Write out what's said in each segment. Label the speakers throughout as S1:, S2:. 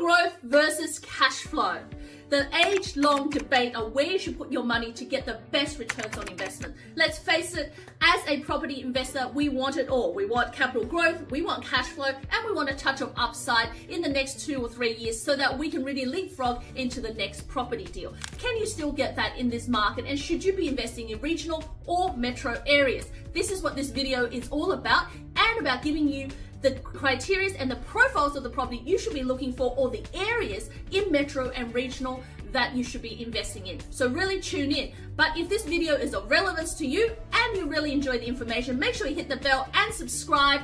S1: growth versus cash flow. The age-long debate on where you should put your money to get the best returns on investment. Let's face it, as a property investor, we want it all. We want capital growth, we want cash flow, and we want a touch of upside in the next 2 or 3 years so that we can really leapfrog into the next property deal. Can you still get that in this market? And should you be investing in regional or metro areas? This is what this video is all about, and about giving you the criteria and the profiles of the property you should be looking for, or the areas in metro and regional that you should be investing in. So really tune in. But if this video is of relevance to you and you really enjoy the information, make sure you hit the bell and subscribe,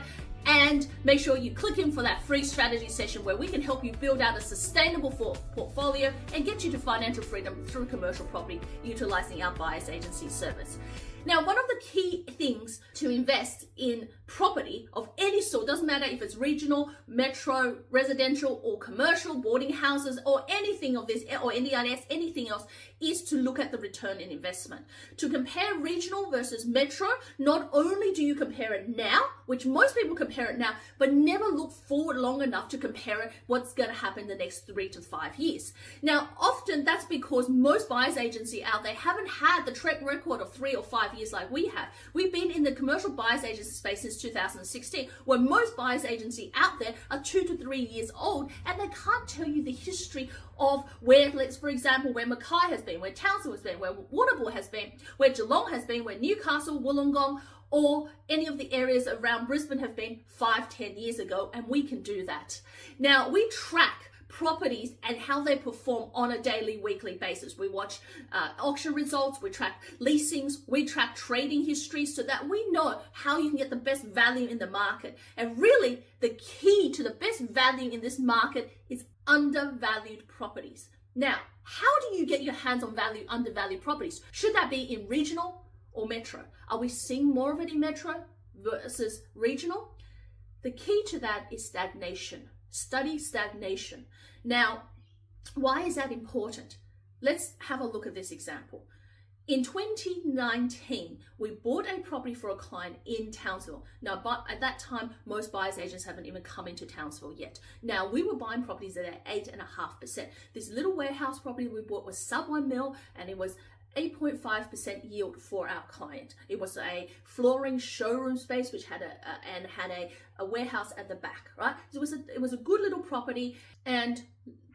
S1: and make sure you click in for that free strategy session where we can help you build out a sustainable portfolio and get you to financial freedom through commercial property utilizing our buyer's agency service. Now, one of the key things to invest in property of any sort, doesn't matter if it's regional, metro, residential, or commercial, boarding houses, or anything of this, or NDIS, anything else, is to look at the return in investment. To compare regional versus metro, not only do you compare it now, which most people compare it now, but never look forward long enough to compare it what's going to happen in the next 3 to 5 years. Now, often that's because most buyer's agency out there haven't had the track record of 3 or 5 years like we have. We've been in the commercial buyer's agency space since 2016, where most buyer's agency out there are 2 to 3 years old, and they can't tell you the history of where, let's for example, where Mackay has been, where Townsville has been, where Warrnambool has been, where Geelong has been, where Newcastle, Wollongong, or any of the areas around Brisbane have been 5-10 years ago, and we can do that. Now, we track properties and how they perform on a daily, weekly basis. We watch auction results, we track leasings, we track trading history so that we know how you can get the best value in the market. And really, the key to the best value in this market is undervalued properties. Now, how do you get your hands on undervalued properties? Should that be in regional or metro? Are we seeing more of it in metro versus regional? The key to that is stagnation. Study stagnation. Now, why is that important? Let's have a look at this example. In 2019, we bought a property for a client in Townsville. Now, but at that time, most buyer's agents haven't even come into Townsville yet. Now, we were buying properties at 8.5%. This little warehouse property we bought was sub 1 mil, and it was 8.5% yield for our client. It was a flooring showroom space which had a warehouse at the back, right? It was a good little property, and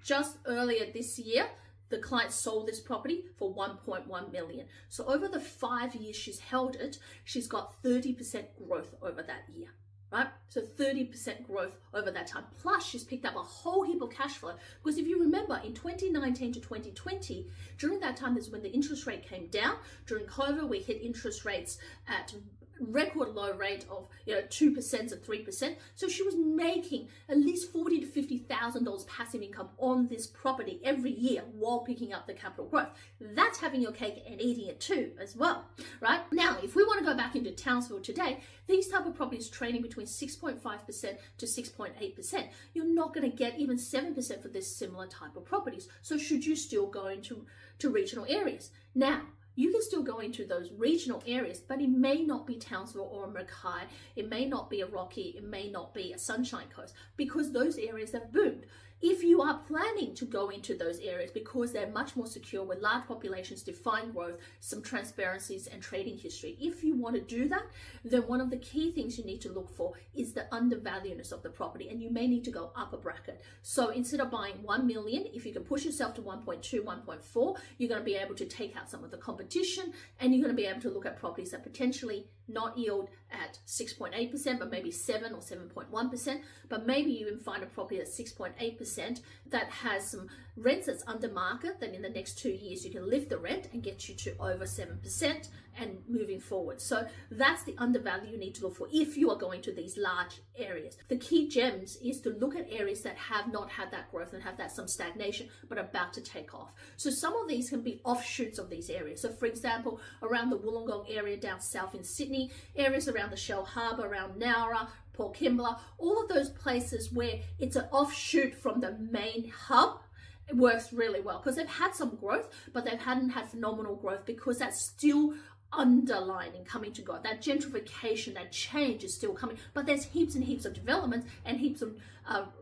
S1: just earlier this year, the client sold this property for 1.1 million. So over the 5 years she's held it, she's got 30% growth over that year. Right? So 30% growth over that time. Plus, she's picked up a whole heap of cash flow. Because if you remember, in 2019 to 2020, during that time, this is when the interest rate came down. During COVID, we hit interest rates at record low rate of 2% and 3%. So she was making at least $40,000 to $50,000 passive income on this property every year while picking up the capital growth. That's having your cake and eating it too as well, right? Now, if we want to go back into Townsville today, these type of properties trading between 6.5% to 6.8%. You're not going to get even 7% for this similar type of properties. So should you still go into regional areas? Now, you can still go into those regional areas, but it may not be Townsville or Mackay. It may not be a Rocky. It may not be a Sunshine Coast, because those areas have boomed. If you are planning to go into those areas because they're much more secure with large populations, defined growth, some transparencies and trading history, if you want to do that, then one of the key things you need to look for is the undervaluedness of the property, and you may need to go up a bracket. So instead of buying 1 million, if you can push yourself to 1.2, 1.4, you're going to be able to take out some of the competition, and you're going to be able to look at properties that potentially not yield at 6.8%, but maybe 7 or 7.1%, but maybe you even find a property at 6.8% that has some rents that's under market, then in the next 2 years you can lift the rent and get you to over 7% and moving forward. So that's the undervalue you need to look for if you are going to these large areas. The key gems is to look at areas that have not had that growth and have that some stagnation, but about to take off. So some of these can be offshoots of these areas. So for example, around the Wollongong area down south in Sydney, areas around the Shell Harbour, around Nowra, Port Kembla, all of those places where it's an offshoot from the main hub. It works really well because they've had some growth, but they hadn't had phenomenal growth because that's still underlining coming to God. That gentrification, that change is still coming, but there's heaps and heaps of developments and heaps of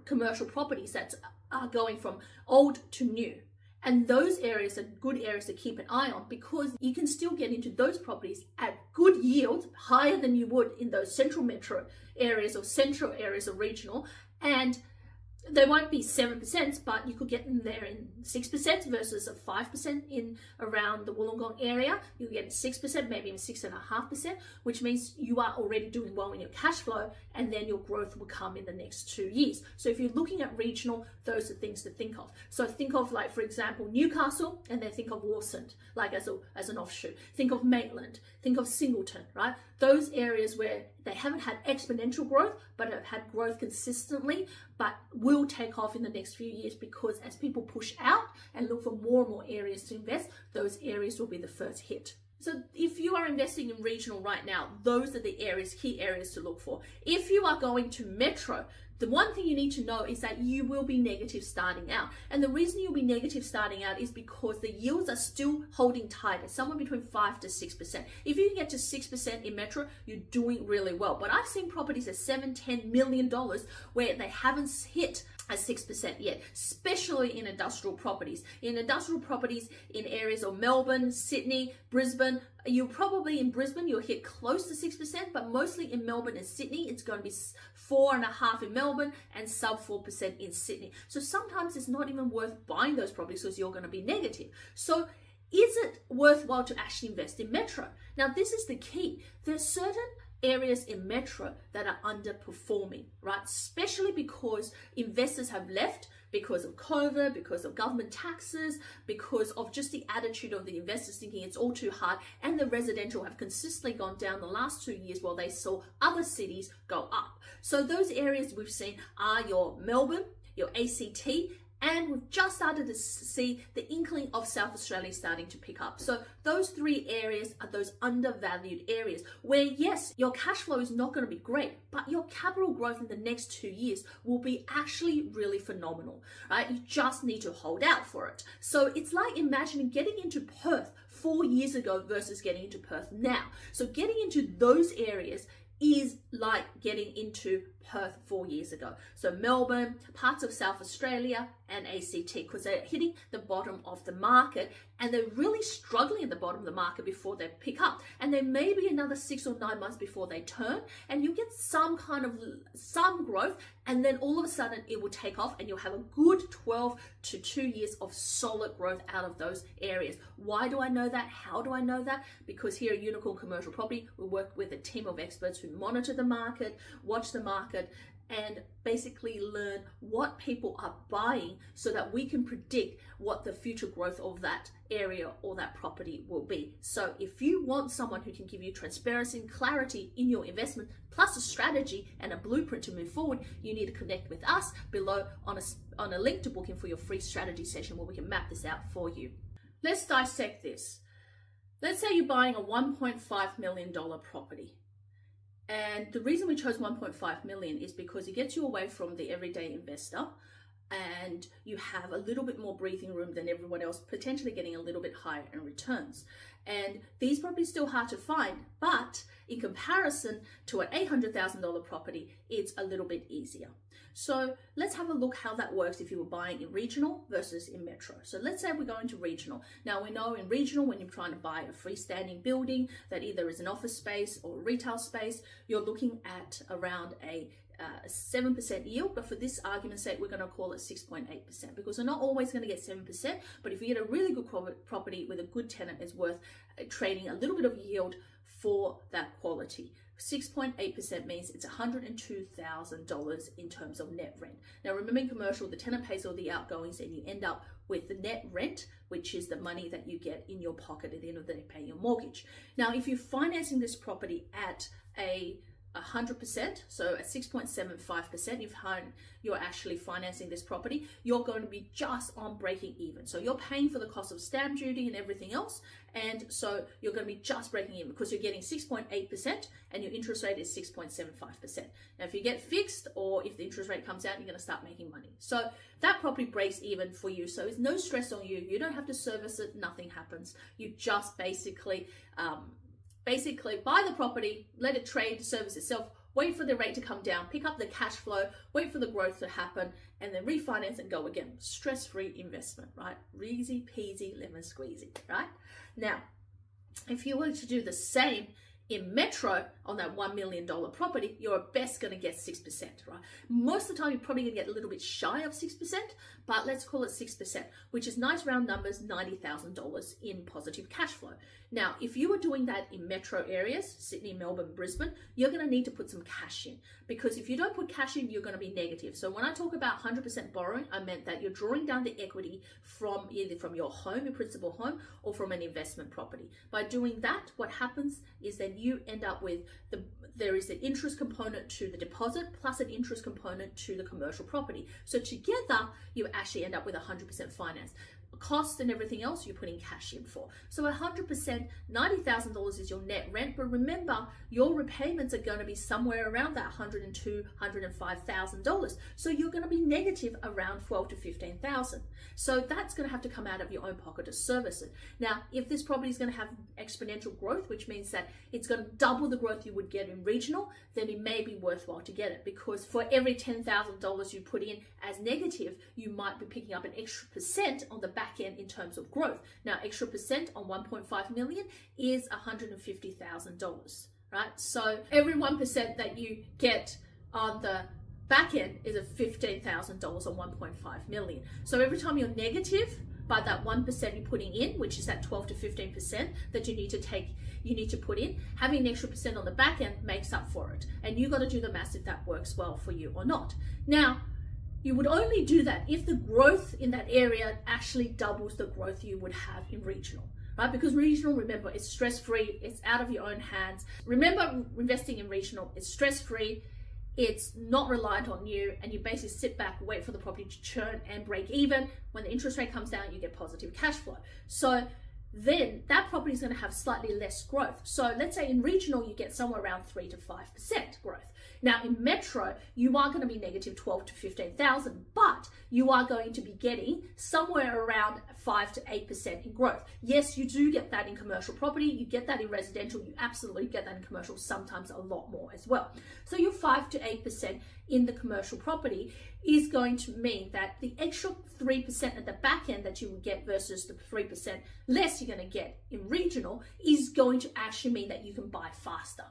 S1: commercial properties that's are going from old to new. And those areas are good areas to keep an eye on, because you can still get into those properties at good yield, higher than you would in those central metro areas or central areas of regional. And they won't be 7%, but you could get them there in 6% versus a 5% in around the Wollongong area. You'll get 6%, maybe even 6.5%, which means you are already doing well in your cash flow, and then your growth will come in the next 2 years. So if you're looking at regional, those are things to think of. So think of, like, for example, Newcastle, and then think of Wallsend, like as an offshoot. Think of Maitland, think of Singleton, right? Those areas where they haven't had exponential growth, but have had growth consistently, but will take off in the next few years, because as people push out and look for more and more areas to invest, those areas will be the first hit. So if you are investing in regional right now, those are the areas, key areas to look for. If you are going to metro, the one thing you need to know is that you will be negative starting out. And the reason you'll be negative starting out is because the yields are still holding tight. It's somewhere between 5 to 6%. If you can get to 6% in metro, you're doing really well. But I've seen properties at $7-10 million where they haven't hit at 6% yet, especially in industrial properties. In industrial properties in areas of Melbourne, Sydney, Brisbane, you'll probably in Brisbane, you'll hit close to 6%, but mostly in Melbourne and Sydney, it's going to be 4.5% in Melbourne and sub 4% in Sydney. So sometimes it's not even worth buying those properties because you're going to be negative. So is it worthwhile to actually invest in metro? Now, this is the key. There's certain areas in metro that are underperforming, right? Especially because investors have left because of COVID, because of government taxes, because of just the attitude of the investors thinking it's all too hard, and the residential have consistently gone down the last 2 years while they saw other cities go up. So those areas we've seen are your Melbourne, your ACT, and we've just started to see the inkling of South Australia starting to pick up. So those 3 areas are those undervalued areas where, yes, your cash flow is not going to be great, but your capital growth in the next 2 years will be actually really phenomenal, right? You just need to hold out for it. So it's like imagining getting into Perth 4 years ago versus getting into Perth now. So getting into those areas is like getting into Perth 4 years ago. So Melbourne, parts of South Australia and ACT, because they're hitting the bottom of the market, and they're really struggling at the bottom of the market before they pick up. And there may be another 6 or 9 months before they turn, and you get some growth, and then all of a sudden it will take off, and you'll have a good 12 to 2 years of solid growth out of those areas. Why do I know that? How do I know that? Because here at Unicorn Commercial Property, we work with a team of experts who monitor the market, watch the market, and basically learn what people are buying so that we can predict what the future growth of that area or that property will be. So if you want someone who can give you transparency and clarity in your investment, plus a strategy and a blueprint to move forward, you need to connect with us below on a link to book in for your free strategy session where we can map this out for you. Let's dissect this. Let's say you're buying a $1.5 million property. And the reason we chose 1.5 million is because it gets you away from the everyday investor, and you have a little bit more breathing room than everyone else, potentially getting a little bit higher in returns. And these properties still hard to find, but in comparison to an $800,000 property, it's a little bit easier. So let's have a look how that works if you were buying in regional versus in metro. So let's say we're going to regional. Now we know in regional, when you're trying to buy a freestanding building that either is an office space or a retail space, you're looking at around a 7% yield, but for this argument's sake, we're going to call it 6.8% because we're not always going to get 7%, but if you get a really good property with a good tenant, it's worth trading a little bit of yield for that quality. 6.8% means it's $102,000 in terms of net rent. Now remember, in commercial, the tenant pays all the outgoings and you end up with the net rent, which is the money that you get in your pocket at the end of the day paying your mortgage. Now, if you're financing this property at a 100%, so at 6.75%, if you're actually financing this property, you're going to be just on breaking even. So you're paying for the cost of stamp duty and everything else, and so you're going to be just breaking even because you're getting 6.8% and your interest rate is 6.75%. Now, if you get fixed or if the interest rate comes out, you're going to start making money. So that property breaks even for you. So it's no stress on you. You don't have to service it. Nothing happens. You just basically buy the property, let it trade, service itself, wait for the rate to come down, pick up the cash flow, wait for the growth to happen, and then refinance and go again. Stress-free investment, right? Easy peasy lemon squeezy, right? Now, if you were to do the same in Metro on that $1 million property, you're best going to get 6%, right? Most of the time, you're probably going to get a little bit shy of 6%, but let's call it 6%, which is nice round numbers, $90,000 in positive cash flow. Now, if you were doing that in metro areas, Sydney, Melbourne, Brisbane, you're going to need to put some cash in, because if you don't put cash in, you're going to be negative. So when I talk about 100% borrowing, I meant that you're drawing down the equity from either from your home, your principal home, or from an investment property. By doing that, what happens is that you end up with there is an interest component to the deposit plus an interest component to the commercial property. So together, you actually end up with 100% finance. Costs and everything else you're putting cash in for. So 100%, $90,000 is your net rent, but remember your repayments are going to be somewhere around that $102,000, $105,000. So you're going to be negative around $12,000 to $15,000. So that's going to have to come out of your own pocket to service it. Now, if this property is going to have exponential growth, which means that it's going to double the growth you would get in regional, then it may be worthwhile to get it, because for every $10,000 you put in as negative, you might be picking up an extra percent on the back end in terms of growth. Now, extra percent on 1.5 million is $150,000, right? So every 1% that you get on the back end is a $15,000 on 1.5 million. So every time you're negative by that 1% you're putting in, which is that 12 to 15% that you need to put in, having an extra percent on the back end makes up for it. And you got to do the math if that works well for you or not. Now, you would only do that if the growth in that area actually doubles the growth you would have in regional, right? Because regional, remember, it's stress-free, it's out of your own hands. Remember, investing in regional, it's stress-free, it's not reliant on you, and you basically sit back, wait for the property to churn and break even. When the interest rate comes down, you get positive cash flow. So then that property is going to have slightly less growth. So let's say in regional, you get somewhere around 3 to 5% growth. Now in metro, you are going to be negative 12 to 15,000, but you are going to be getting somewhere around 5 to 8% in growth. Yes, you do get that in commercial property, you get that in residential, you absolutely get that in commercial, sometimes a lot more as well. So your 5 to 8% in the commercial property is going to mean that the extra 3% at the back end that you would get versus the 3% less you're going to get in regional is going to actually mean that you can buy faster.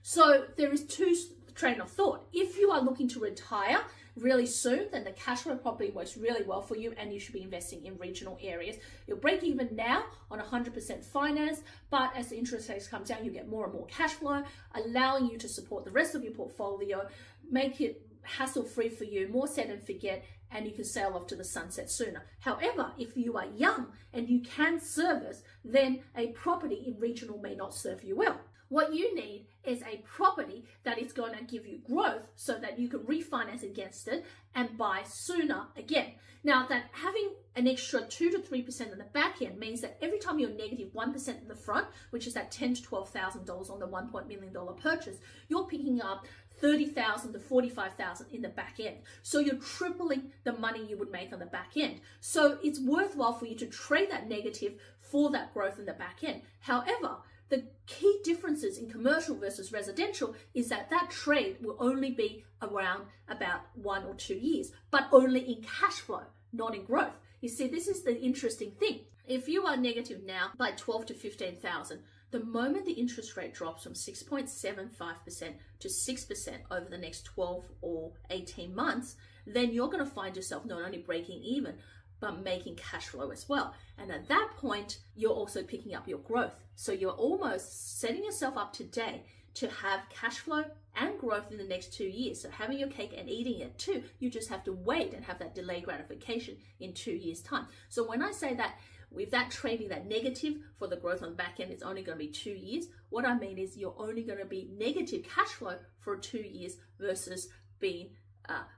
S1: So there is two train of thought. If you are looking to retire really soon, then the cash flow property works really well for you, and you should be investing in regional areas. You'll break even now on 100% finance, but as the interest rates come down, you get more and more cash flow, allowing you to support the rest of your portfolio, make it hassle-free for you, more set and forget, and you can sail off to the sunset sooner. However, if you are young and you can service, then a property in regional may not serve you well. What you need is a property that is going to give you growth so that you can refinance against it and buy sooner again. Now, that having an extra 2 to 3% in the back end means that every time you're negative 1% in the front, which is that $10,000 to $12,000 on the $1 million purchase, you're picking up $30,000 to $45,000 in the back end. So you're tripling the money you would make on the back end. So it's worthwhile for you to trade that negative for that growth in the back end. However, the key differences in commercial versus residential is that that trade will only be around about 1 or 2 years, but only in cash flow, not in growth. You see, this is the interesting thing. If you are negative now by 12 to 15,000, the moment the interest rate drops from 6.75% to 6% over the next 12 or 18 months, then you're going to find yourself not only breaking even, but making cash flow as well. And at that point, you're also picking up your growth. So you're almost setting yourself up today to have cash flow and growth in the next 2 years. So having your cake and eating it too, you just have to wait and have that delayed gratification in 2 years' time. So when I say that with that trading that negative for the growth on the back end, it's only going to be 2 years, what I mean is you're only going to be negative cash flow for 2 years versus being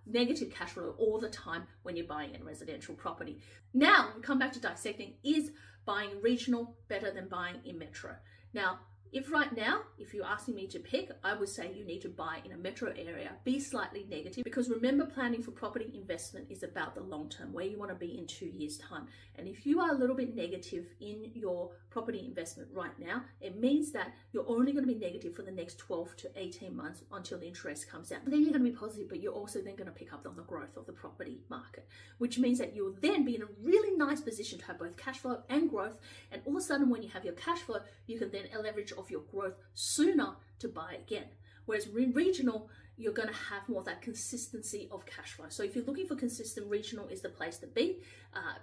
S1: negative cash flow all the time when you're buying a residential property. Now, we come back to dissecting, is buying regional better than buying in metro? Now, If right now, if you're asking me to pick, I would say you need to buy in a metro area, be slightly negative, because remember, planning for property investment is about the long term, where you want to be in 2 years' time. And if you are a little bit negative in your property investment right now, it means that you're only going to be negative for the next 12 to 18 months until the interest comes down. Then you're going to be positive, but you're also then going to pick up on the growth of the property market, which means that you'll then be in a really nice position to have both cash flow and growth. And all of a sudden, when you have your cash flow, you can then leverage off your growth sooner to buy again. Whereas in regional, you're going to have more of that consistency of cash flow. So if you're looking for consistent, regional is the place to be,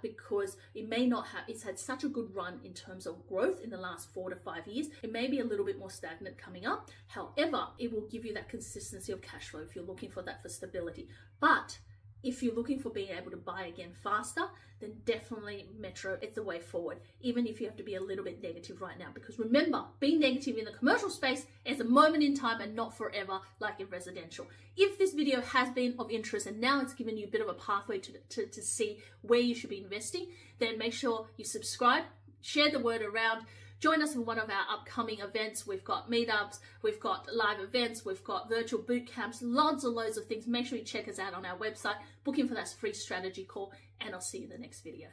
S1: because it may not have, it's had such a good run in terms of growth in the last 4 to 5 years. It may be a little bit more stagnant coming up. However, it will give you that consistency of cash flow if you're looking for that for stability. But if you're looking for being able to buy again faster, then definitely metro is the way forward, even if you have to be a little bit negative right now. Because remember, being negative in the commercial space is a moment in time and not forever, like in residential. If this video has been of interest and now it's given you a bit of a pathway to see where you should be investing, then make sure you subscribe, share the word around. Join us in one of our upcoming events. We've got meetups, we've got live events, we've got virtual boot camps, lots and loads of things. Make sure you check us out on our website, book in for that free strategy call, and I'll see you in the next video.